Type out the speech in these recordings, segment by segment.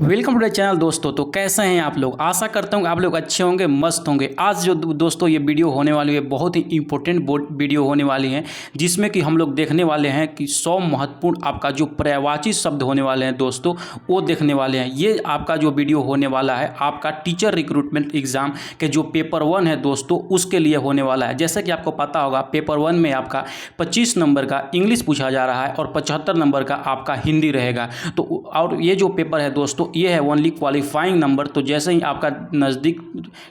Welcome to the channel दोस्तों। तो कैसे हैं आप लोग? आशा करता हूँ आप लोग अच्छे होंगे, मस्त होंगे। आज जो दोस्तों ये वीडियो होने वाली है बहुत ही इंपॉर्टेंट वीडियो होने वाली है, जिसमें कि हम लोग देखने वाले हैं कि 100 महत्वपूर्ण आपका जो पर्यायवाची शब्द होने वाले हैं दोस्तों, वो देखने वाले हैं। ये आपका जो वीडियो होने वाला है आपका टीचर रिक्रूटमेंट एग्जाम के जो पेपर 1 है दोस्तों, उसके लिए होने वाला है। जैसे कि आपको पता होगा पेपर 1 में आपका 25 नंबर का इंग्लिश पूछा जा रहा है और 75 नंबर का आपका हिंदी रहेगा। तो और ये जो पेपर है दोस्तों, ये है ओनली क्वालिफाइंग नंबर। तो जैसे ही आपका नज़दीक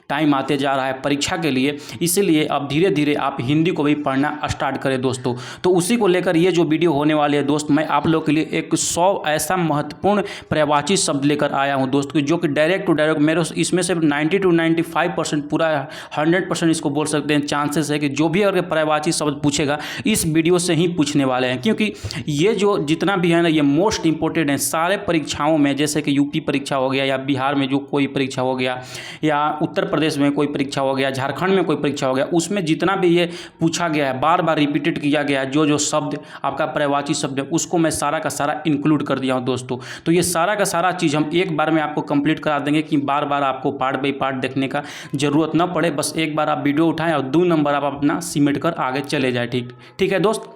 टाइम आते जा रहा है परीक्षा के लिए, इसीलिए अब धीरे धीरे आप हिंदी को भी पढ़ना स्टार्ट करें दोस्तों। तो उसी को लेकर ये जो वीडियो होने वाली है दोस्त, मैं आप लोग के लिए एक 100 ऐसा महत्वपूर्ण पर्यायवाची शब्द लेकर आया हूँ दोस्तों, जो कि डायरेक्ट टू डायरेक्ट मेरे इसमें से 90 to 95% पूरा 100% इसको बोल सकते हैं चांसेस है कि जो भी अगर पर्यायवाची शब्द पूछेगा इस वीडियो से ही पूछने वाले हैं। क्योंकि ये जो जितना भी है ना, ये मोस्ट इंपॉर्टेंट है सारे परीक्षाओं में। जैसे कि यूपी परीक्षा हो गया, या बिहार में जो कोई परीक्षा हो गया, या उत्तर प्रदेश में कोई परीक्षा हो गया, झारखंड में कोई परीक्षा हो गया, उसमें जितना भी ये पूछा गया है, बार बार रिपीटेड किया गया है, जो जो शब्द आपका पर्यायवाची शब्द है, उसको मैं सारा का सारा इंक्लूड कर दिया हूँ दोस्तों। तो ये सारा का सारा चीज़ हम एक बार में आपको कंप्लीट करा देंगे कि बार बार आपको पार्ट बाई पार्ट देखने का जरूरत न पड़े। बस एक बार आप वीडियो उठाएं और 2 नंबर आप अपना सिमट कर आगे चले जाए। ठीक है दोस्त।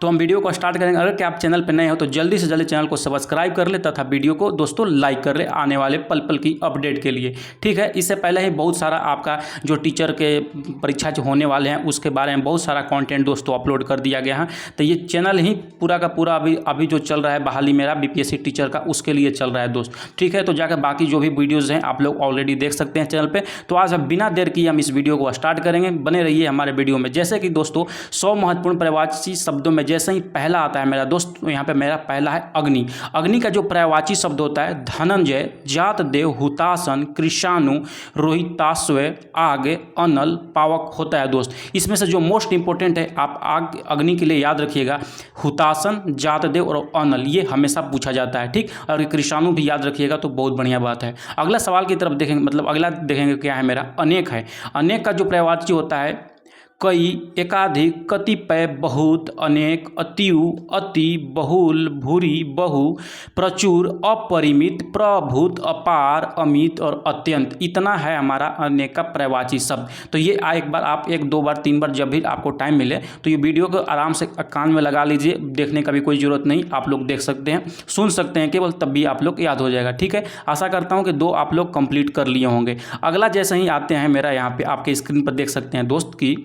तो हम वीडियो को स्टार्ट करेंगे। अगर कि आप चैनल पर नए हो तो जल्दी से जल्दी चैनल को सब्सक्राइब कर ले तथा वीडियो को दोस्तों लाइक कर ले आने वाले पल पल की अपडेट के लिए। ठीक है, इससे पहले ही बहुत सारा आपका जो टीचर के परीक्षा जो होने वाले हैं उसके बारे में बहुत सारा कंटेंट दोस्तों अपलोड कर दिया गया है। तो ये चैनल ही पूरा का पूरा अभी जो चल रहा है बहाली मेरा बीपीएससी टीचर का, उसके लिए चल रहा है दोस्त। ठीक है, तो जाकर बाकी जो भी वीडियोज़ हैं आप लोग ऑलरेडी देख सकते हैं चैनल पर। तो आज हम बिना देर किए हम इस वीडियो को स्टार्ट करेंगे। बने रहिए हमारे वीडियो में। जैसे कि दोस्तों 100 महत्वपूर्ण पर्यायवाची शब्दों में जैसे ही पहला आता है मेरा दोस्त, यहाँ पे मेरा पहला है अग्नि। अग्नि का जो पर्यायवाची शब्द होता है धनंजय, जातदेव, हुतासन, कृषाणु, रोहिताश्वय, आग, अनल, पावक होता है दोस्त। इसमें से जो मोस्ट इंपॉर्टेंट है आप आग अग्नि के लिए याद रखिएगा, हुतासन, जातदेव और अनल, ये हमेशा पूछा जाता है। ठीक, और कृषाणु भी याद रखिएगा तो बहुत बढ़िया बात है। अगला सवाल की तरफ देखेंगे, मतलब अगला देखेंगे क्या है मेरा, अनेक है। अनेक का जो पर्यायवाची होता है कई, एकाधिक, कतिपय, बहुत, अनेक, अतिव, अति, बहुल, भूरी, बहु, प्रचुर, अपरिमित, प्रभुत, अपार, अमित और अत्यंत। इतना है हमारा अनेक का पर्यायवाची शब्द। तो ये एक बार आप 1 2 बार 3 बार जब भी आपको टाइम मिले तो ये वीडियो को आराम से कान में लगा लीजिए। देखने का भी कोई ज़रूरत नहीं, आप लोग देख सकते हैं, सुन सकते हैं केवल, तब भी आप लोग याद हो जाएगा। ठीक है, आशा करता हूँ कि 2 आप लोग कंप्लीट कर लिए होंगे। अगला जैसे ही आते हैं मेरा, यहाँ पे आपके स्क्रीन पर देख सकते हैं दोस्त की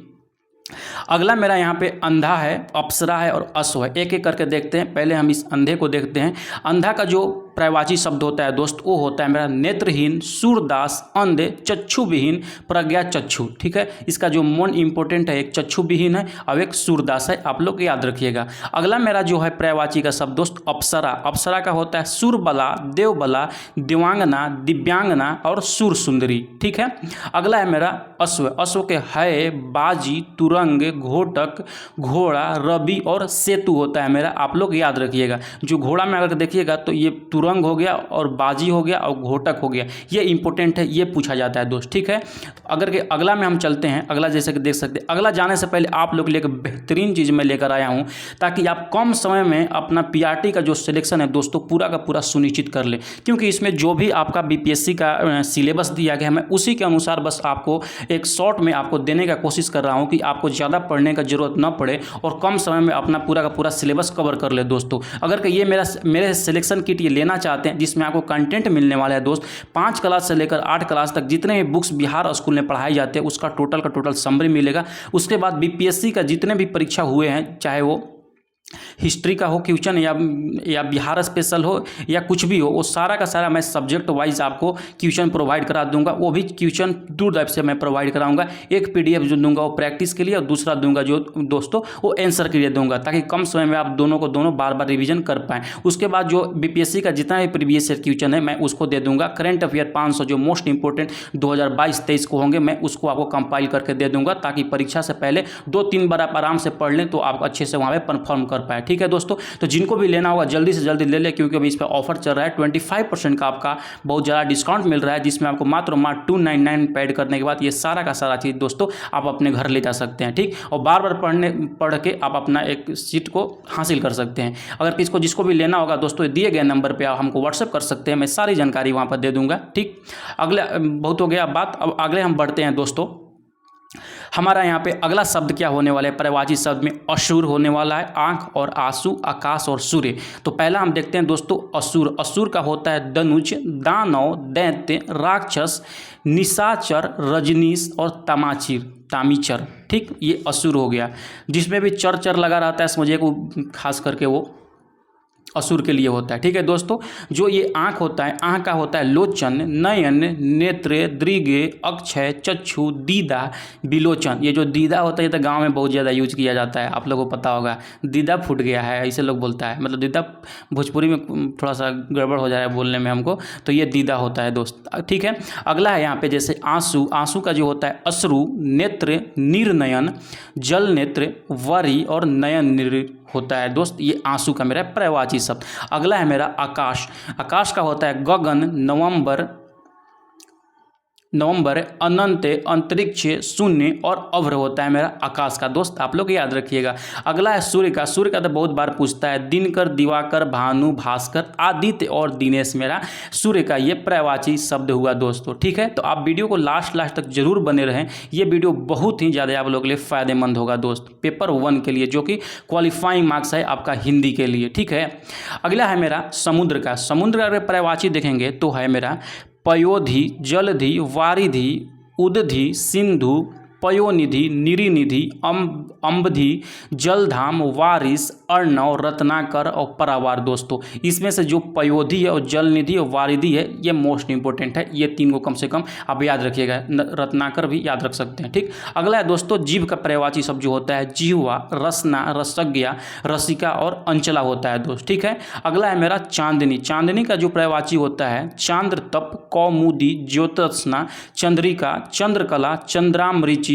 अगला मेरा यहाँ पे अंधा है, अप्सरा है और अश्व है। एक एक करके देखते हैं। पहले हम इस अंधे को देखते हैं। अंधा का जो पर्यायवाची शब्द होता है दोस्त, वो होता है मेरा नेत्रहीन, सूरदास, अंधे, चक्षुविहीन, प्रज्ञा चक्षु। ठीक है, इसका जो मोन इंपॉर्टेंट है, एक चक्षुविहीन है और एक सूरदास है, आप लोग याद रखिएगा। अगला मेरा जो है पर्यायवाची का शब्द दोस्त अप्सरा। अप्सरा का होता है सूरबला, देवबला, दिव्यांगना, दिव्यांगना और सूर सुंदरी। ठीक है, अगला है मेरा अश्व। अश्व के है बाजी, तुरंग, घोटक, घोड़ा, रवि और सेतु होता है मेरा, आप लोग याद रखिएगा। जो घोड़ा में अगर देखिएगा तो ये तुरंग हो गया और बाजी हो गया और घोटक हो गया, ये इंपॉर्टेंट है, ये पूछा जाता है दोस्त। ठीक है, अगर के अगला में हम चलते हैं। अगला जैसे कि देख सकते हैं, अगला जाने से पहले आप लोग के लिए एक बेहतरीन चीज़ मैं लेकर आया हूँ, ताकि आप कम समय में अपना पीआरटी का जो सिलेक्शन है दोस्तों पूरा का पूरा सुनिश्चित कर ले। क्योंकि इसमें जो भी आपका बीपीएससी का सिलेबस दिया गया है, मैं उसी के अनुसार बस आपको एक शॉर्ट में आपको देने का कोशिश कर रहा हूँ कि आपको ज़्यादा पढ़ने का जरूरत न पड़े और कम समय में अपना पूरा का पूरा सिलेबस कवर कर ले दोस्तों। अगर कि ये मेरे सिलेक्शन किट ये लेना चाहते हैं, जिसमें आपको कंटेंट मिलने वाला है दोस्त, 5 क्लास से लेकर 8 क्लास तक जितने भी बुक्स बिहार स्कूल में पढ़ाई जाते हैं उसका टोटल समरी मिलेगा। उसके बाद बीपीएससी का जितने भी परीक्षा हुए हैं, चाहे वो हिस्ट्री का हो क्वेश्चन या बिहार स्पेशल हो या कुछ भी हो, वो सारा का सारा मैं सब्जेक्ट वाइज आपको क्वेश्चन प्रोवाइड करा दूंगा। वो भी क्वेश्चन 2 टाइप से मैं प्रोवाइड कराऊंगा। एक पीडीएफ जो दूंगा वो प्रैक्टिस के लिए, और दूसरा दूंगा जो दोस्तों वो आंसर के लिए दूंगा, ताकि कम समय में आप दोनों को बार बार रिवीजन कर पाएँ। उसके बाद जो बीपीएससी का जितना भी प्रीवियस ईयर क्वेश्चन है मैं उसको दे दूंगा। करंट अफेयर 500 जो मोस्ट इंपॉर्टेंट 2022-23 को होंगे, मैं उसको आपको कंपाइल करके दे दूंगा, ताकि परीक्षा से पहले 2-3 बार आप आराम से पढ़ लें तो आप अच्छे से वहाँ पर परफॉर्म कर पाए। ठीक है दोस्तों। तो जिनको भी लेना होगा जल्दी से जल्दी ले लें, क्योंकि अभी इस पर ऑफर चल रहा है। 25% का आपका बहुत ज़्यादा डिस्काउंट मिल रहा है, जिसमें आपको मात्र 299 पे ऐड करने के बाद ये सारा का सारा चीज़ दोस्तों आप अपने घर ले जा सकते हैं, ठीक। और बार बार पढ़ के आप अपना एक सीट को हासिल कर सकते हैं। अगर जिसको भी लेना होगा दोस्तों, दिए गए नंबर पर आप हमको व्हाट्सएप कर सकते हैं, मैं सारी जानकारी वहाँ पर दे दूँगा, ठीक। अगले बहुत हो गया बात, अब अगले हम बढ़ते हैं दोस्तों। हमारा यहाँ पे अगला शब्द क्या होने वाला है, पर्यायवाची शब्द में असुर होने वाला है। आंख और आंसू, आकाश और सूर्य। तो पहला हम देखते हैं दोस्तों असुर। असुर का होता है धनुष, दानव, दैत्य, राक्षस, निशाचर, रजनीश और तामीचर, ठीक। ये असुर हो गया। जिसमें भी चर चर लगा रहता है समझिए को खास करके वो असुर के लिए होता है, ठीक है दोस्तों। जो ये आँख होता है, आँख का होता है लोचन, नयन, नेत्र, दृगे, अक्षय, चक्षु, दीदा, बिलोचन। ये जो दीदा होता है ये तो गांव में बहुत ज़्यादा यूज किया जाता है, आप लोगों को पता होगा। दीदा फूट गया है ऐसे लोग बोलता है, मतलब दीदा भोजपुरी में थोड़ा सा गड़बड़ हो जा रहा है बोलने में हमको, तो ये दीदा होता है दोस्त, ठीक है। अगला है यहाँ पे जैसे आंसू। आंसू का जो होता है अश्रु, नेत्र, निर्नयन, जल नेत्र, वरी और नयन निर होता है दोस्त। ये आंसू का मेरा पर्यायवाची शब्द। अगला है मेरा आकाश। आकाश का होता है गगन, नवंबर, अनंत, अंतरिक्ष, शून्य और अभ्र होता है मेरा आकाश का दोस्त, आप लोग याद रखिएगा। अगला है सूर्य का। सूर्य का तो बहुत बार पूछता है, दिनकर, दिवाकर, भानु, भास्कर, आदित्य और दिनेश मेरा सूर्य का ये पर्यायवाची शब्द हुआ दोस्तों, ठीक है। तो आप वीडियो को लास्ट तक जरूर बने रहें, ये वीडियो बहुत ही ज़्यादा आप लोग के लिए फ़ायदेमंद होगा दोस्त, पेपर 1 के लिए, जो कि क्वालिफाइंग मार्क्स है आपका हिंदी के लिए, ठीक है। अगला है मेरा समुद्र का। समुद्र का अगर पर्यायवाची देखेंगे तो है मेरा पयोधि, जलधि, वारिधि, उदधि, सिंधु, पयोनिधि, निरिनिधि, अम्बधि, जलधाम, वारिस, अर्णव, रत्नाकर और परावार दोस्तों। इसमें से जो पयोधि है और जलनिधि और वारिधि है ये मोस्ट इंपॉर्टेंट है, ये 3 को कम से कम आप याद रखिएगा। रत्नाकर भी याद रख सकते हैं, ठीक। अगला है दोस्तों जीव का पर्यायवाची शब्द जो होता है जिह्वा, रसना, रसज्ञा, रसिका और अंचला होता है दोस्त, ठीक है। अगला है मेरा चांदनी। चांदनी का जो पर्यायवाची होता है चांद्र तप, कौमुदी, ज्योत्सना, चंद्रिका, चंद्रकला, चंद्रामृचि,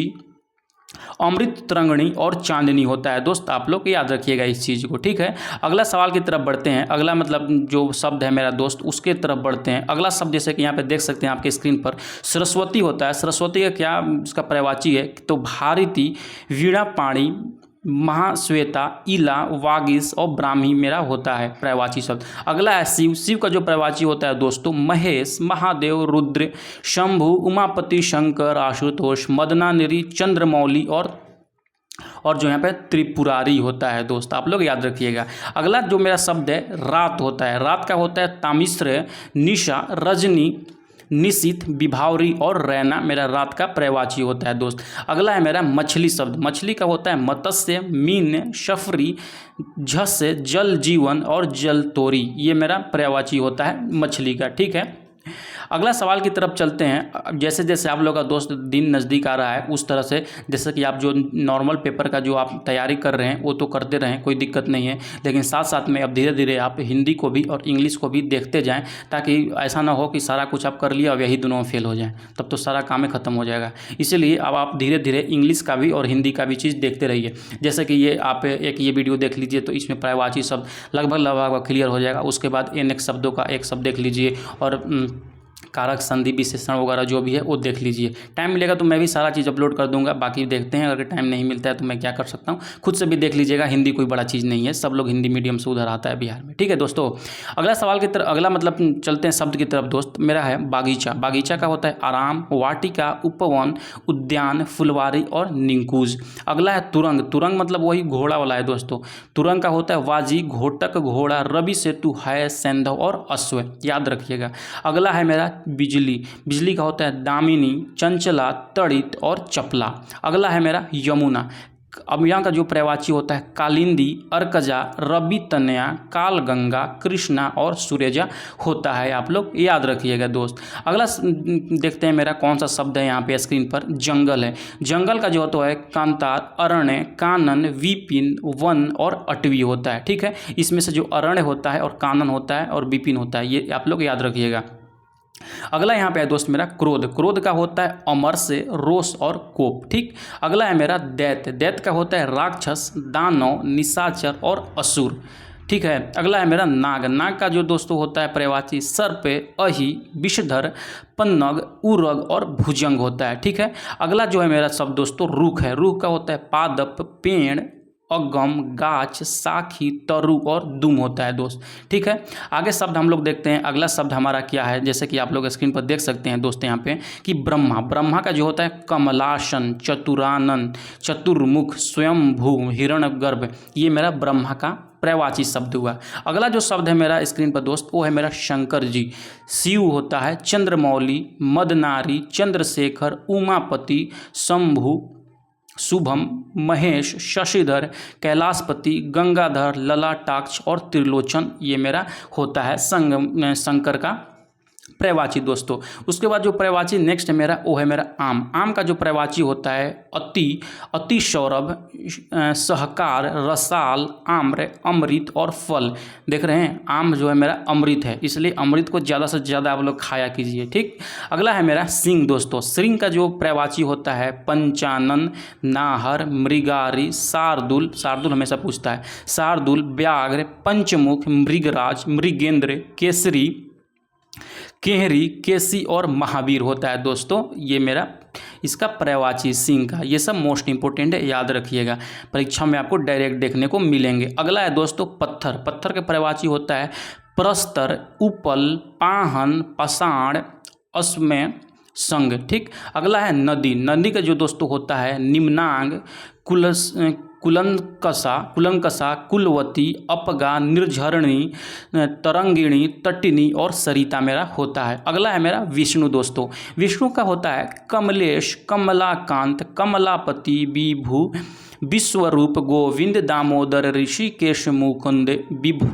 अमृत तरंगणी और चांदनी होता है दोस्त, आप लोग याद रखिएगा इस चीज़ को, ठीक है। अगला सवाल की तरफ बढ़ते हैं। अगला मतलब जो शब्द है मेरा दोस्त उसके तरफ बढ़ते हैं। अगला शब्द जैसे कि यहाँ पे देख सकते हैं आपके स्क्रीन पर सरस्वती होता है। सरस्वती का क्या उसका पर्यायवाची है तो भारती, वीणापाणी, महाश्वेता, इला, वागिस और ब्राह्मी मेरा होता है पर्यायवाची शब्द। अगला है शिव। शिव का जो पर्यायवाची होता है दोस्तों महेश, महादेव, रुद्र, शंभु, उमापति, शंकर, आशुतोष, मदनानिरी, चंद्रमौली और जो यहाँ पे त्रिपुरारी होता है दोस्त, आप लोग याद रखिएगा। अगला जो मेरा शब्द है रात होता है। रात का होता है तामिश्र, निशा, रजनी, निशित, विभावरी और रैना मेरा रात का पर्यायवाची होता है दोस्त। अगला है मेरा मछली शब्द। मछली का होता है मत्स्य, मीन, शफरी, झस्य, जल जीवन और जल तोरी, ये मेरा पर्यायवाची होता है मछली का, ठीक है। अगला सवाल की तरफ चलते हैं। जैसे जैसे आप लोग का दोस्त दिन नज़दीक आ रहा है उस तरह से जैसे कि आप जो नॉर्मल पेपर का जो आप तैयारी कर रहे हैं वो तो करते रहें, कोई दिक्कत नहीं है, लेकिन साथ साथ में अब धीरे धीरे आप हिंदी को भी और इंग्लिश को भी देखते जाएं, ताकि ऐसा ना हो कि सारा कुछ आप कर लिया और यही दोनों में फेल हो जाएं, तब तो सारा काम ही खत्म हो जाएगा। इसीलिए अब आप धीरे धीरे इंग्लिश का भी और हिंदी का भी चीज़ देखते रहिए। जैसे कि ये आप एक ये वीडियो देख लीजिए तो इसमें पर्यायवाची शब्द लगभग क्लियर हो जाएगा। उसके बाद इन एक शब्दों का एक शब्द देख लीजिए और कारक, संधि, विशेषण वगैरह जो भी है वो देख लीजिए। टाइम मिलेगा तो मैं भी सारा चीज़ अपलोड कर दूंगा, बाकी देखते हैं अगर टाइम नहीं मिलता है तो मैं क्या कर सकता हूँ, खुद से भी देख लीजिएगा। हिंदी कोई बड़ा चीज़ नहीं है, सब लोग हिंदी मीडियम से उधर आता है बिहार में, ठीक है दोस्तों। अगला सवाल की तरफ, अगला मतलब चलते हैं शब्द की तरफ दोस्त, मेरा है बागीचा। बागीचा का होता है आराम, वाटिका, उपवन, उद्यान, फुलवारी और निंकुज। अगला है तुरंग। तुरंग मतलब वही घोड़ा वाला है दोस्तों। तुरंग का होता है वाजी, घोटक, घोड़ा, रवि सेतु, है, सैंधव और अश्व, याद रखिएगा। अगला है मेरा बिजली। बिजली का होता है दामिनी, चंचला, तड़ित और चपला। अगला है मेरा यमुना। अब यहाँ का जो पर्यायवाची होता है कालिंदी, अर्कजा, रवि तनया, कालगंगा, कृष्णा और सूर्यजा होता है, आप लोग याद रखिएगा दोस्त। अगला देखते हैं मेरा कौन सा शब्द है यहाँ पे स्क्रीन पर, जंगल है। जंगल का जो होता है कांतार, अरण्य, कानन, विपिन, वन और अटवी होता है, ठीक है। इसमें से जो अरण्य होता है और कानन होता है और विपिन होता है, ये आप लोग याद रखिएगा। अगला यहाँ पे है दोस्त मेरा क्रोध। क्रोध का होता है अमर से रोष और कोप। ठीक। अगला है मेरा दैत्य। दैत्य का होता है राक्षस, दानव, निशाचर और असुर। ठीक है। अगला है मेरा नाग। नाग का जो दोस्तों होता है पर्यायवाची सर्प, अहि, विषधर, पन्नग, उरग और भुजंग होता है। ठीक है। अगला जो है मेरा शब्द दोस्तों रूख है। रूख का होता है पादप, पेड़, अगम, गाछ, साखी, तरु और दुम होता है दोस्त। ठीक है। आगे शब्द हम लोग देखते हैं। अगला शब्द हमारा क्या है, जैसे कि आप लोग स्क्रीन पर देख सकते हैं दोस्त यहाँ पे कि ब्रह्मा। ब्रह्मा का जो होता है कमलासन, चतुरानन, चतुर्मुख, स्वयंभू, हिरण्यगर्भ, ये मेरा ब्रह्मा का पर्यायवाची शब्द हुआ। अगला जो शब्द है मेरा स्क्रीन पर दोस्त वो है मेरा शंकर जी। शिव होता है चंद्रमौली, मदनारी, चंद्रशेखर, उमापति, शंभु, शुभम, महेश, शशिधर, कैलाशपति, गंगाधर, ललाटाक्ष और त्रिलोचन, ये मेरा होता है शंकर का पर्यायवाची दोस्तों। उसके बाद जो पर्यायवाची नेक्स्ट है मेरा वो है मेरा आम। आम का जो पर्यायवाची होता है अति, अति सौरभ, सहकार, रसाल, आम्र, अमृत और फल। देख रहे हैं आम जो है मेरा अमृत है, इसलिए अमृत को ज़्यादा से ज़्यादा आप लोग खाया कीजिए। ठीक। अगला है मेरा सिंह दोस्तों। सिंह का जो पर्यायवाची होता है पंचानन, नाहर, मृगारी, शार्दुल, शार्दुल हमेशा पूछता है, शार्दुल, व्याघ्र, पंचमुख, मृगराज, मृगेंद्र, केसरी, केहरी, केसी और महावीर होता है दोस्तों। ये मेरा इसका पर्यायवाची सिंह का। ये सब मोस्ट इंपोर्टेंट है, याद रखिएगा, परीक्षा में आपको डायरेक्ट देखने को मिलेंगे। अगला है दोस्तों पत्थर। पत्थर के पर्यायवाची होता है प्रस्तर, उपल, पाहन, पाषाण, अश्मेय, संग। ठीक। अगला है नदी। नदी का जो दोस्तों होता है निम्नांग, कुलंकसा, कुलवती, अपगा, निर्झरणी, तरंगिणी, तटिनी और सरिता मेरा होता है। अगला है मेरा विष्णु दोस्तों। विष्णु का होता है कमलेश, कमलाकांत, कमलापति, विभु, विश्वरूप, गोविंद, दामोदर, ऋषिकेश, मुकुंद, विभु,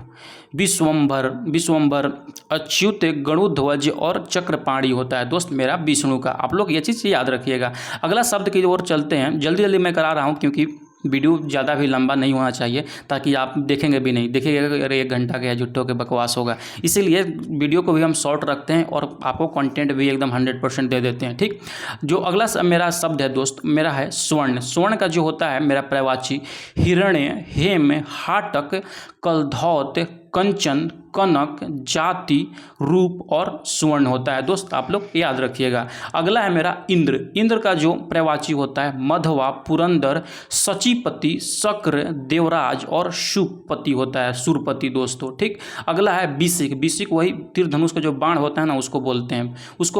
विश्वंभर, अच्युत, गणुध्वज और चक्रपाणी होता है दोस्त मेरा विष्णु का। आप लोग ये चीज़ याद रखिएगा। अगला शब्द की ओर चलते हैं। जल्दी जल्दी मैं करा रहा हूँ क्योंकि वीडियो ज़्यादा भी लंबा नहीं होना चाहिए, ताकि आप देखेंगे भी नहीं, देखिएगा अरे 1 घंटा के जुट्टों के बकवास होगा, इसीलिए वीडियो को भी हम शॉर्ट रखते हैं और आपको कंटेंट भी एकदम 100% दे देते हैं। ठीक। जो अगला मेरा शब्द है दोस्त मेरा है स्वर्ण। स्वर्ण का जो होता है मेरा पर्यायवाची हिरण्य, हेम, हाटक, कलधौत, कंचन, कनक, जाति, रूप और स्वर्ण होता है दोस्त, आप लोग याद रखिएगा। अगला है मेरा इंद्र। इंद्र का जो पर्यायवाची होता है मधवा, पुरंदर, सचिपति, शक्र, देवराज और शुकपति होता है, सुरपति दोस्तों। ठीक। अगला है बिसिक। बिसिक वही तीर धनुष का जो बाण होता है ना, उसको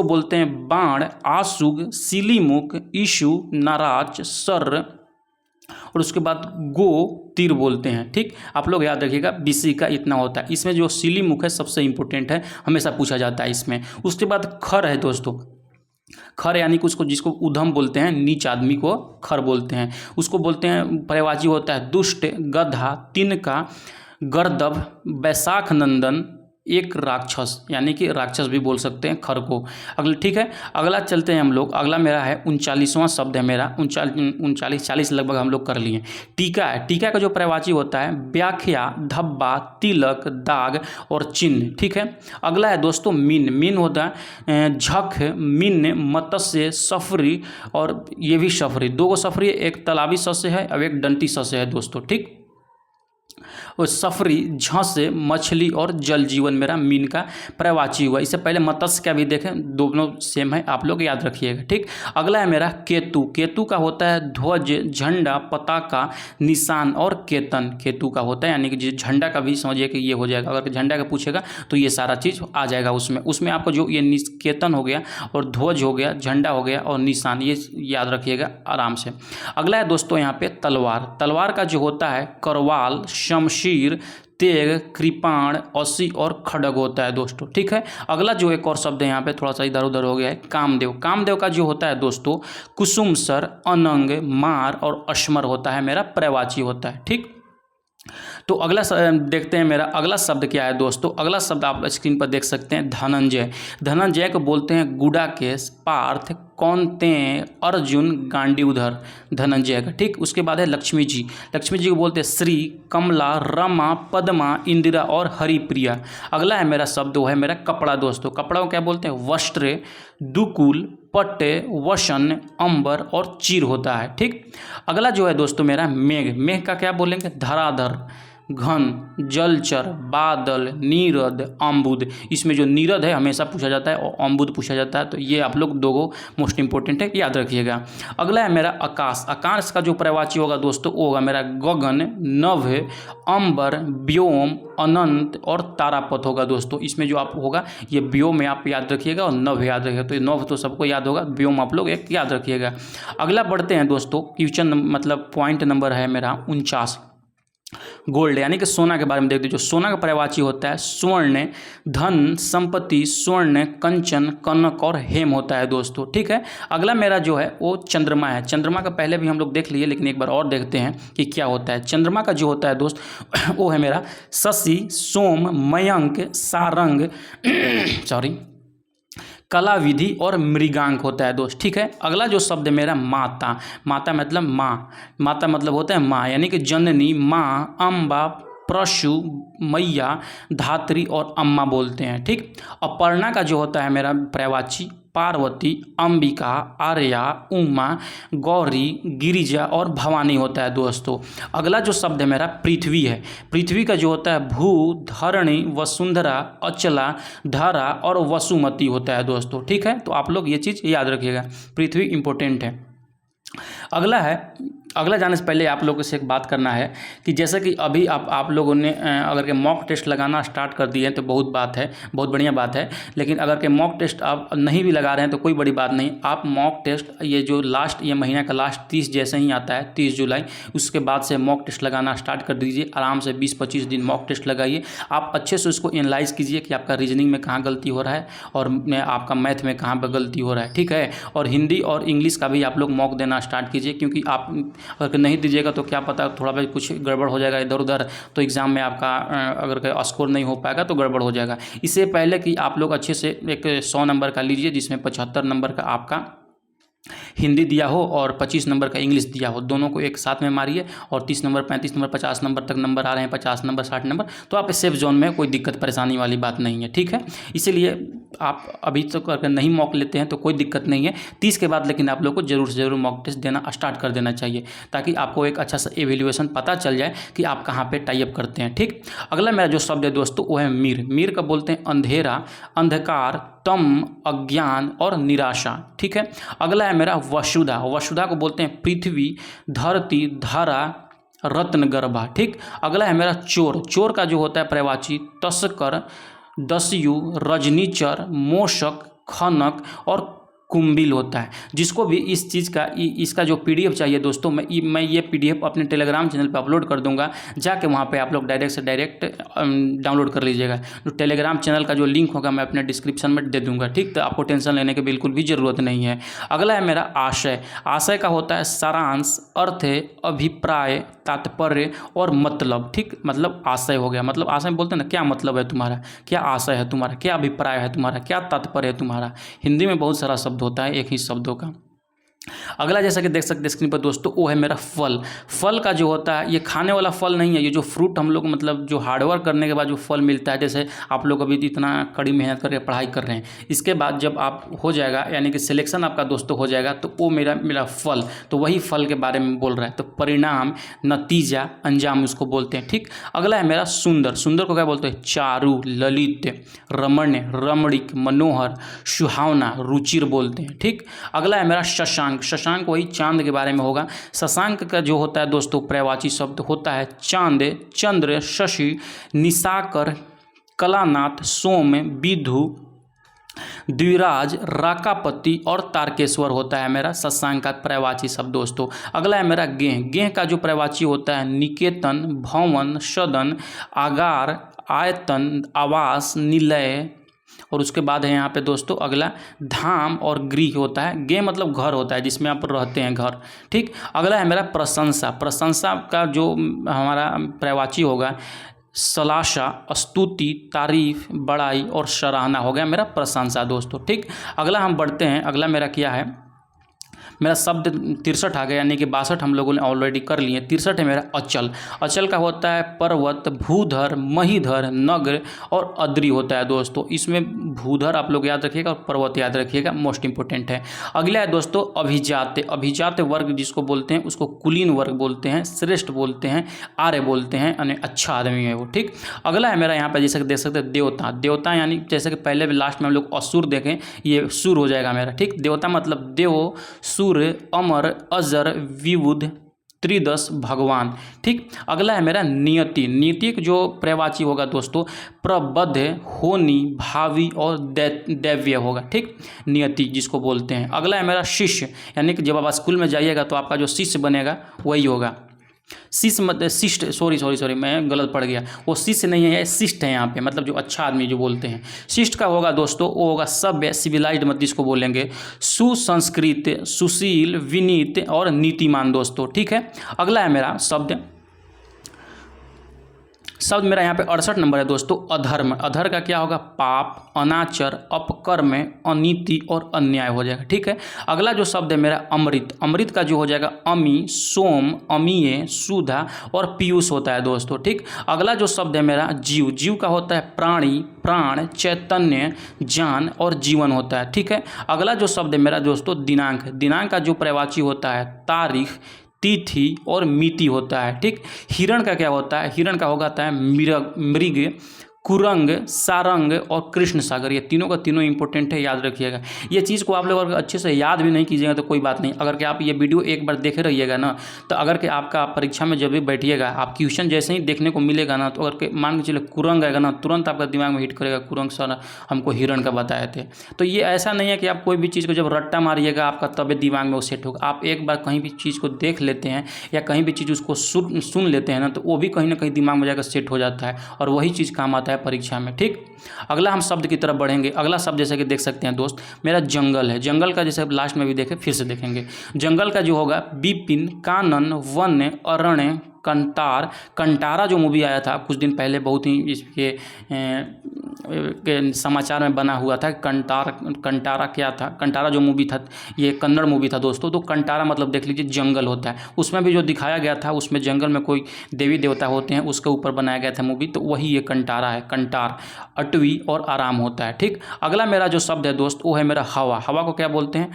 बोलते हैं बाण, आशुग, सिलीमुख, ईशु, नाराज, सर्र और उसके बाद गो तीर बोलते हैं। ठीक। आप लोग याद रखिएगा बीसी का इतना होता है। इसमें जो सिली मुख है सबसे इंपॉर्टेंट है, हमेशा पूछा जाता है इसमें। उसके बाद खर है दोस्तों। खर यानी कि उसको जिसको उधम बोलते हैं, नीच आदमी को खर बोलते हैं, उसको बोलते हैं पर्यायवाची होता है दुष्ट, गधा, तिनका, गर्दभ, बैसाख नंदन, एक राक्षस, यानी कि राक्षस भी बोल सकते हैं खर को। अगला ठीक है। अगला चलते हैं हम लोग। अगला मेरा है 39वां शब्द है मेरा 39 लगभग हम लोग कर लिए। टीका है। टीका का जो पर्यायवाची होता है व्याख्या, धब्बा, तिलक, दाग और चिन्ह। ठीक है। अगला है दोस्तों मीन। मीन होता है झक, मीन, मत्स्य, सफरी और ये भी सफरी, 2 सफरी, एक तालाबी सस्य है और एक डंटी सस्य है दोस्तों। ठीक। और सफरी, झंसे, मछली और जल जीवन मेरा मीन का पर्यायवाची हुआ। इससे पहले मत्स्य का भी देखें, दोनों सेम है, आप लोग याद रखिएगा। ठीक। अगला है मेरा केतु। केतु का होता है ध्वज, झंडा, पताका, निशान और केतन। केतु का होता है यानी कि झंडा का भी समझिए कि ये हो जाएगा, अगर झंडा का पूछेगा तो ये सारा चीज़ आ जाएगा उसमें आपको जो ये केतन हो गया और ध्वज हो गया, झंडा हो गया और निशान, ये याद रखिएगा आराम से। अगला है दोस्तों यहाँ पे तलवार। तलवार का जो होता है करवाल, शमशीर, तेग, कृपाण, औसी और खड्ग होता है दोस्तों। ठीक है। अगला जो एक और शब्द है यहाँ पे थोड़ा सा इधर उधर हो गया है, कामदेव। कामदेव का जो होता है दोस्तों कुसुमसर, अनंग, मार और अश्मर होता है, मेरा पर्यायवाची होता है। ठीक। तो अगला देखते हैं मेरा अगला शब्द क्या है दोस्तों। अगला शब्द आप स्क्रीन पर देख सकते हैं धनंजय। धनंजय को बोलते हैं गुडाकेश, पार्थ, कौनते, अर्जुन, गांडीवधर, धनंजय का। ठीक, उसके बाद है लक्ष्मी जी। लक्ष्मी जी को बोलते हैं श्री, कमला, रमा, पद्मा, इंदिरा और हरिप्रिया। अगला है मेरा शब्द, वो है मेरा कपड़ा दोस्तों। कपड़ा को क्या बोलते हैं? वस्त्र, दुकुल, पट्टे, वसन, अंबर और चीर होता है। ठीक, अगला जो है दोस्तों मेरा मेघ। मेघ का क्या बोलेंगे? धराधर, घन, जलचर, बादल, नीरद, अम्बुद। इसमें जो नीरद है हमेशा पूछा जाता है और अम्बुद पूछा जाता है, तो ये आप लोग दो मोस्ट इंपॉर्टेंट है, याद रखिएगा। अगला है मेरा आकाश। आकाश का जो पर्यायवाची होगा दोस्तों वो होगा मेरा गगन, नभ, अंबर, व्योम, अनंत और तारापथ होगा दोस्तों। इसमें जो आप होगा ये व्योम में आप याद रखिएगा और नभ याद रखिएगा। तो ये नभ तो सबको याद होगा, व्योम आप लोग एक याद रखिएगा। अगला बढ़ते हैं दोस्तों, क्वेश्चन मतलब पॉइंट नंबर है मेरा 49। गोल्ड यानी कि सोना के बारे में देखते हैं। जो सोना का पर्यायवाची होता है स्वर्ण, धन, संपत्ति, स्वर्ण, कंचन, कनक और हेम होता है दोस्तों। ठीक है, अगला मेरा जो है वो चंद्रमा है। चंद्रमा का पहले भी हम लोग देख लिए, लेकिन एक बार और देखते हैं कि क्या होता है। चंद्रमा का जो होता है दोस्त वो है मेरा शशि, सोम, मयंक, सारंग सॉरी, कला, विधि और मृगांक होता है दोस्त। ठीक है, अगला जो शब्द है मेरा माता। माता मतलब माँ, माता मतलब होता है माँ, यानी कि जननी, माँ, अम्बा, प्रसु, मैया, धात्री और अम्मा बोलते हैं। ठीक, अपर्णा का जो होता है मेरा पर्यायवाची पार्वती, अंबिका, आर्या, उमा, गौरी, गिरिजा और भवानी होता है दोस्तों। अगला जो शब्द है मेरा पृथ्वी है। पृथ्वी का जो होता है भू, धरणी, वसुंधरा, अचला, धरा और वसुमती होता है दोस्तों। ठीक है, तो आप लोग ये चीज़ याद रखिएगा, पृथ्वी इंपॉर्टेंट है। अगला जाने से पहले आप लोगों से एक बात करना है कि जैसे कि अभी आप लोगों ने अगर के मॉक टेस्ट लगाना स्टार्ट कर दिए हैं तो बहुत बात है, बहुत बढ़िया बात है। लेकिन अगर के मॉक टेस्ट आप नहीं भी लगा रहे हैं तो कोई बड़ी बात नहीं। आप मॉक टेस्ट ये जो लास्ट ये महीना का लास्ट 30 जैसे ही आता है 30 जुलाई, उसके बाद से मॉक टेस्ट लगाना स्टार्ट कर दीजिए। आराम से 20-25 दिन मॉक टेस्ट लगाइए। आप अच्छे से उसको एनालाइज कीजिए कि आपका रीजनिंग में कहाँ गलती हो रहा है और आपका मैथ में कहाँ पर गलती हो रहा है। ठीक है, और हिंदी और इंग्लिश का भी आप लोग मॉक देना स्टार्ट कीजिए, क्योंकि आप अगर नहीं दीजिएगा तो क्या पता थोड़ा बहुत कुछ गड़बड़ हो जाएगा इधर उधर, तो एग्ज़ाम में आपका अगर स्कोर नहीं हो पाएगा तो गड़बड़ हो जाएगा। इससे पहले कि आप लोग अच्छे से एक 100 नंबर का लीजिए, जिसमें 75 नंबर का आपका हिंदी दिया हो और 25 नंबर का इंग्लिश दिया हो, दोनों को एक साथ में मारिए। और 30 नंबर, 35 नंबर, 50 नंबर तक नंबर आ रहे हैं, 50 नंबर, 60 नंबर, तो आप सेफ जोन में, कोई दिक्कत परेशानी वाली बात नहीं है। ठीक है, इसीलिए आप अभी तक अगर नहीं मॉक लेते हैं तो कोई दिक्कत नहीं है। 30 के बाद लेकिन आप लोग को जरूर से जरूर मॉक टेस्ट देना स्टार्ट कर देना चाहिए, ताकि आपको एक अच्छा सा एवेल्युएशन पता चल जाए कि आप कहाँ पे टाई अप करते हैं। ठीक, अगला मेरा जो शब्द है दोस्तों वो है मीर। मीर का बोलते हैं अंधेरा, अंधकार, तम, अज्ञान और निराशा। ठीक है, अगला है मेरा वसुधा। वसुधा को बोलते हैं पृथ्वी, धरती, धरा, रत्नगर्भा। ठीक, अगला है मेरा चोर। चोर का जो होता है पर्यायवाची तस्कर, दस्यु, रजनीचर, मोशक, खनक और कुंभिल होता है। जिसको भी इस चीज़ का इसका जो PDF चाहिए दोस्तों, मैं ये PDF अपने टेलीग्राम चैनल पे अपलोड कर दूंगा, जाके वहाँ पे आप लोग डायरेक्ट से डायरेक्ट डाउनलोड कर लीजिएगा। तो टेलीग्राम चैनल का जो लिंक होगा मैं अपने डिस्क्रिप्शन में दे दूंगा। ठीक, तो आपको टेंशन लेने की बिल्कुल भी ज़रूरत नहीं है। अगला है मेरा आशय। आशय का होता है सारांश, अर्थ, अभिप्राय, तात्पर्य और मतलब। ठीक, मतलब आशय हो गया, मतलब आशय बोलते हैं ना, क्या मतलब है तुम्हारा, क्या आशय है तुम्हारा, क्या अभिप्राय है तुम्हारा, क्या तात्पर्य है तुम्हारा। हिंदी में बहुत सारा शब्द होता है एक ही शब्दों का। अगला जैसा कि देख सकते हैं स्क्रीन पर दोस्तों, वो है मेरा फल। फल का जो होता है ये खाने वाला फल नहीं है, ये जो फ्रूट हम लोग मतलब जो हार्डवर्क करने के बाद जो फल मिलता है, जैसे आप लोग अभी इतना कड़ी मेहनत करके पढ़ाई कर रहे हैं, इसके बाद जब आप हो जाएगा यानी कि सिलेक्शन आपका दोस्तों हो जाएगा, तो वो मेरा फल, तो वही फल के बारे में बोल रहा है। तो परिणाम, नतीजा, अंजाम उसको बोलते हैं। ठीक, अगला है मेरा सुंदर। सुंदर को क्या बोलते हैं? चारु, ललित, रमण्य, रमणीक, मनोहर, सुहावना, रुचिर बोलते हैं। ठीक, अगला है मेरा शशांक। शशांक वही चांद के बारे में होगा। शशांक का जो होता है दोस्तों पर्यायवाची शब्द होता है चांद, चंद्र, शशि, निशाकर, कलानाथ, सोम, विधु, द्विराज, राकापति और तारकेश्वर होता है मेरा शशांक का पर्यायवाची शब्द दोस्तों। अगला है मेरा गेह। गेह का जो पर्यायवाची होता है निकेतन, भवन, सदन, आगार, आयतन, आवास, निलय, और उसके बाद है यहाँ पे दोस्तों अगला धाम और गृह होता है। गे मतलब घर होता है जिसमें आप रहते हैं, घर। ठीक, अगला है मेरा प्रशंसा। प्रशंसा का जो हमारा पर्यायवाची होगा सलाशा, स्तुति, तारीफ, बड़ाई और सराहना हो गया मेरा प्रशंसा दोस्तों। ठीक, अगला हम बढ़ते हैं। अगला मेरा क्या है मेरा शब्द 63 आ गया, यानी कि 62 हम लोगों ने ऑलरेडी कर लिए। 63 है मेरा अचल। अचल का होता है पर्वत, भूधर, महीधर, नगर और अद्री होता है दोस्तों। इसमें भूधर आप लोग याद रखिएगा और पर्वत याद रखिएगा, मोस्ट इंपॉर्टेंट है। अगला है दोस्तों अभिजात्य। अभिजात्य वर्ग जिसको बोलते हैं उसको कुलीन वर्ग बोलते हैं, श्रेष्ठ बोलते हैं, आर्य बोलते हैं, यानी अच्छा आदमी है वो, ठीक। अगला है मेरा यहाँ पे जैसे देख सकते हैं देवता। देवता यानी जैसे कि पहले लास्ट में हम लोग असुर देखें, ये सुर हो जाएगा मेरा, ठीक। देवता मतलब देव, सुर, अमर, अजर, विबुध, त्रिदश, भगवान, ठीक। अगला है मेरा नियति। नियति जो पर्यायवाची होगा दोस्तों प्रबद्ध, होनी, भावी और दैव्य होगा, ठीक। नियति जिसको बोलते हैं। अगला है मेरा शिष्य, यानी कि जब आप स्कूल में जाइएगा तो आपका जो शिष्य बनेगा वही होगा। शिष्य मतलब शिष्ट, सॉरी मैं गलत पढ़ गया, वो शिष्य नहीं है, शिष्ट है यहाँ पे, मतलब जो अच्छा आदमी जो बोलते हैं। शिष्ट का होगा दोस्तों वो होगा सभ्य, सिविलाइज्ड मतलब जिसको बोलेंगे, सुसंस्कृत, सुशील, विनीत और नीतिमान दोस्तों, ठीक है। अगला है मेरा शब्द मेरा यहाँ पे 68 नंबर है दोस्तों अधर्म। अधर का क्या होगा पाप, अनाचर, अपकर्म, अनीति और अन्याय हो जाएगा, ठीक है। अगला जो शब्द है मेरा अमृत। अमृत का जो हो जाएगा अमी, सोम, अमीय, सुधा और पीयूष होता है दोस्तों, ठीक। अगला जो शब्द है मेरा जीव। जीव का होता है प्राणी, प्राण, चैतन्य, जान और जीवन होता है, ठीक है। अगला जो शब्द है मेरा दोस्तों दिनांक। दिनांक का जो पर्यायवाची होता है तारीख, तिथि और मिति होता है, ठीक। हिरण का क्या होता है, हिरण का होता है मृग, कुरंग, सारंग और कृष्ण सागर। ये तीनों का तीनों इंपॉर्टेंट है, याद रखिएगा। ये चीज़ को आप लोग अगर अच्छे से याद भी नहीं कीजिएगा तो कोई बात नहीं, अगर कि आप ये वीडियो एक बार देखे रहिएगा ना, तो अगर कि आपका परीक्षा में जब भी बैठिएगा आप क्वेश्चन जैसे ही देखने को मिलेगा ना, तो अगर के मान के चलिए कुरंग आएगा ना, तुरंत आपका दिमाग में हिट करेगा कुरंग सर हमको हिरण का बताए थे। तो ये ऐसा नहीं है कि आप कोई भी चीज़ को जब रट्टा मारिएगा आपका तब दिमाग में वो सेट होगा। आप एक बार कहीं भी चीज़ को देख लेते हैं या कहीं भी चीज़ उसको सुन लेते हैं ना, तो वो भी कहीं ना कहीं दिमाग में जाकर सेट हो जाता है और वही चीज़ काम आता है परीक्षा में, ठीक। अगला हम शब्द की तरफ बढ़ेंगे। अगला शब्द जैसे कि देख सकते हैं दोस्त मेरा जंगल है। जंगल का जैसे लास्ट में भी देखे फिर से देखेंगे। जंगल का जो होगा विपिन, कानन, वन्य, अरण्य, कंटार। कंटारा जो मूवी आया था कुछ दिन पहले, बहुत ही इसके के समाचार में बना हुआ था। कंटारा क्या था, कंटारा जो मूवी था ये कन्नड़ मूवी था दोस्तों। तो कंटारा मतलब देख लीजिए जंगल होता है। उसमें भी जो दिखाया गया था उसमें जंगल में कोई देवी देवता होते हैं, उसके ऊपर बनाया गया था मूवी, तो वही ये कंटारा है। कंटार अटवी और आराम होता है, ठीक। अगला मेरा जो शब्द है दोस्त वो है मेरा हवा। हवा को क्या बोलते हैं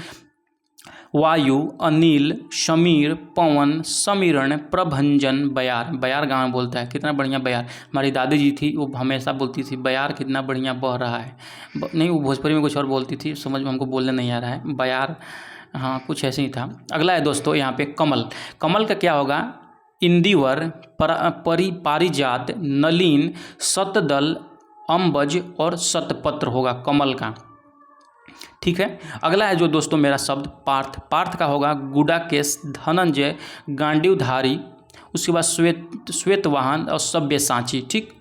वायु, अनिल, समीर, पवन, समीरण, प्रभंजन, बयार। बयार गाँव में बोलता है, कितना बढ़िया बयार। हमारी दादी जी थी वो हमेशा बोलती थी बयार कितना बढ़िया बह रहा है। नहीं वो भोजपुरी में कुछ और बोलती थी, समझ में हमको बोलने नहीं आ रहा है। बयार हाँ कुछ ऐसे ही था। अगला है दोस्तों यहाँ पे कमल। कमल का क्या होगा इंदिवर, पारिजात, नलीन, शतदल, अम्बज और शतपत्र होगा कमल का, ठीक है। अगला है जो दोस्तों मेरा शब्द पार्थ। पार्थ का होगा गुडाकेश, धनंजय, गांडीवधारी, उसके बाद श्वेतवाहन और सब्यसाची, ठीक।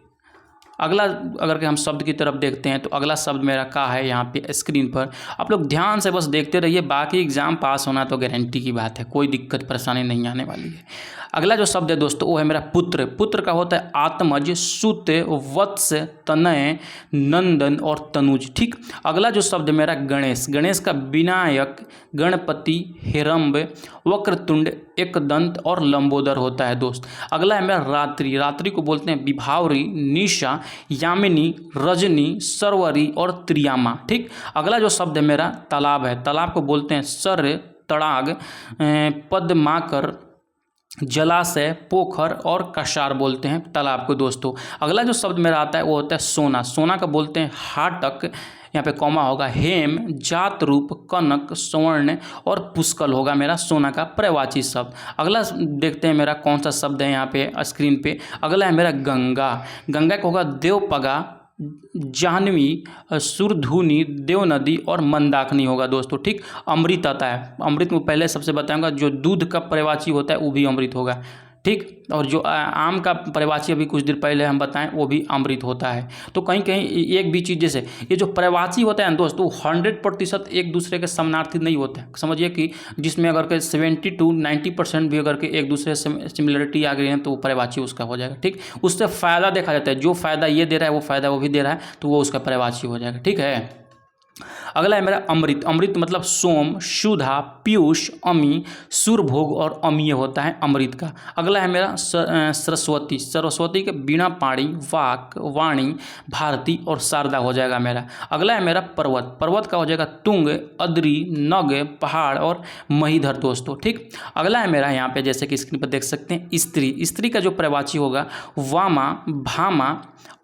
अगला अगर कि हम शब्द की तरफ देखते हैं तो अगला शब्द मेरा का है यहाँ पे स्क्रीन पर। आप लोग ध्यान से बस देखते रहिए, बाकी एग्जाम पास होना तो गारंटी की बात है, कोई दिक्कत परेशानी नहीं आने वाली है। अगला जो शब्द है दोस्तों वो है मेरा पुत्र। पुत्र का होता है आत्मज, सुत, वत्स, तनय, नंदन और तनुज, ठीक। अगला जो शब्द मेरा गणेश। गणेश का विनायक, गणपति, हिरंब, वक्रतुंड, एकदंत और लंबोदर होता है दोस्त। अगला है मेरा रात्रि। रात्रि को बोलते हैं विभावरी, निशा, यामिनी, रजनी, सरवरी और त्रियामा, ठीक। अगला जो शब्द है मेरा तालाब है। तालाब को बोलते हैं सर, तड़ाग, पद्माकर, जलाशय, पोखर और कशार बोलते हैं तालाब को दोस्तों। अगला जो शब्द मेरा आता है वो होता है सोना। सोना का बोलते हैं हाटक, यहाँ पे कॉमा होगा, हेम, जात रूप, कनक, स्वर्ण और पुष्कल होगा मेरा सोना का पर्यायवाची शब्द। अगला देखते हैं मेरा कौन सा शब्द है यहाँ पे स्क्रीन पे। अगला है मेरा गंगा। गंगा का होगा देवपगा, जाह्नवी, सुरधुनी, देवनदी और मंदाकिनी होगा दोस्तों, ठीक। अमृत आता है। अमृत में पहले सबसे बताऊंगा जो दूध का पर्यायवाची होता है वो भी अमृत होगा, ठीक। और जो आम का पर्यायवाची अभी कुछ देर पहले हम बताएं वो भी अमृत होता है। तो कहीं कहीं एक भी चीज़ जैसे ये जो पर्यायवाची होता है ना दोस्तों 100% एक दूसरे के समानार्थी नहीं होते हैं। समझिए कि जिसमें अगर के 70 to 90% भी अगर के एक दूसरे से सिमिलरिटी आ गई है तो वो पर्यायवाची उसका हो जाएगा, ठीक। उससे फ़ायदा देखा जाता है, जो फ़ायदा ये दे रहा है वो फ़ायदा वो भी दे रहा है तो वो उसका पर्यायवाची हो जाएगा, ठीक है। अगला है मेरा अमृत। अमृत मतलब सोम, सुधा, पीयूष, अमी, सुरभोग और अमीय होता है अमृत का। अगला है मेरा सरस्वती। सरस्वती के वीणा, पाणी, वाक, वाणी, भारती और शारदा हो जाएगा मेरा। अगला है मेरा पर्वत। पर्वत का हो जाएगा तुंग, अद्री, नग, पहाड़ और महीधर दोस्तों, ठीक। अगला है मेरा यहाँ पे जैसे कि स्क्रीन पर देख सकते हैं स्त्री। स्त्री का जो पर्यायवाची होगा वामा, भामा,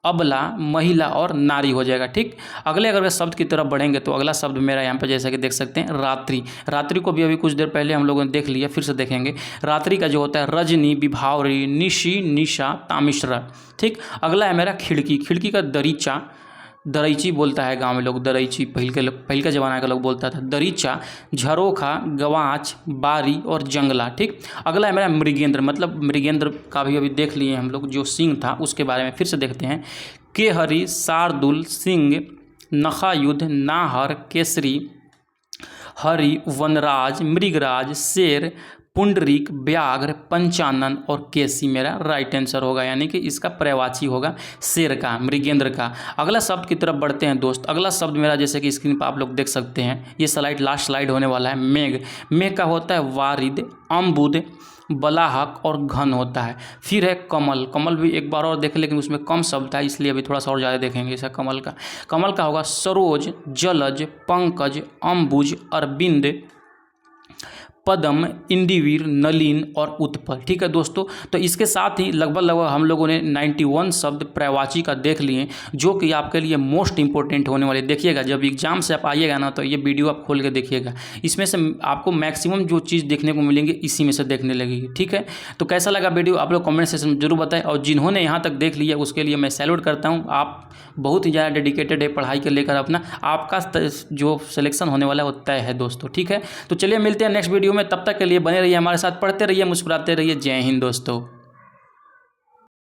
अबला, महिला और नारी हो जाएगा, ठीक। अगले अगर शब्द की तरफ बढ़ेंगे तो अगला शब्द मेरा यहाँ पे जैसा कि देख सकते हैं रात्रि। रात्रि को भी अभी कुछ देर पहले हम लोगों ने देख लिया, फिर से देखेंगे। रात्रि का जो होता है रजनी, विभावरी, निशी, निशा, तामिश्रा, ठीक। अगला है मेरा खिड़की। खिड़की का दरीचा, दरईची बोलता है गांव में लोग, दरईची पहले का जमाना का लोग बोलता था। दरीचा, झरोखा, गवाच, बारी और जंगला, ठीक। अगला है मेरा मृगेंद्र। मतलब मृगेंद्र का भी अभी देख लिए हम लोग, जो सिंह था उसके बारे में फिर से देखते हैं। केहरी, शार्दुल, सिंह, नखायुध, नाहर, केसरी, हरि, वनराज, मृगराज, शेर, पुंडरीक, व्याघ्र, पंचानन और केसी मेरा राइट आंसर होगा, यानी कि इसका पर्यायवाची होगा शेर का, मृगेंद्र का। अगला शब्द की तरफ बढ़ते हैं दोस्त। अगला शब्द मेरा जैसे कि स्क्रीन पर आप लोग देख सकते हैं, ये स्लाइड लास्ट स्लाइड होने वाला है। मेघ। मेघ का होता है वारिद, अम्बुद, बलाहक और घन होता है। फिर है कमल। कमल भी एक बार और देखें, लेकिन उसमें कम शब्द है इसलिए अभी थोड़ा सा और ज़्यादा देखेंगे इसे कमल का। कमल का होगा सरोज, जलज, पंकज, अम्बुज, अरविंद, पदम, इंदिवीर, नलिन और उत्पल, ठीक है दोस्तों। तो इसके साथ ही लगभग हम लोगों ने 91 शब्द पर्यायवाची का देख लिए, जो कि आपके लिए मोस्ट इंपॉर्टेंट होने वाले। देखिएगा जब एग्जाम से आप आइएगा ना, तो ये वीडियो आप खोल के देखिएगा, इसमें से आपको मैक्सिमम जो चीज़ देखने को मिलेंगे इसी में से देखने लगेगी, ठीक है। तो कैसा लगा वीडियो आप लोग कमेंट सेक्शन में जरूर बताएं, और जिन्होंने यहाँ तक देख लिया उसके लिए मैं सैल्यूट करता हूँ। आप बहुत ही ज़्यादा डेडिकेटेड है पढ़ाई को लेकर, अपना आपका जो सिलेक्शन होने वाला है वो तय है दोस्तों, ठीक है। तो चलिए मिलते हैं नेक्स्ट वीडियो में, तब तक के लिए बने रहिए हमारे साथ, पढ़ते रहिए, मुस्कुराते रहिए। जय हिंद दोस्तों।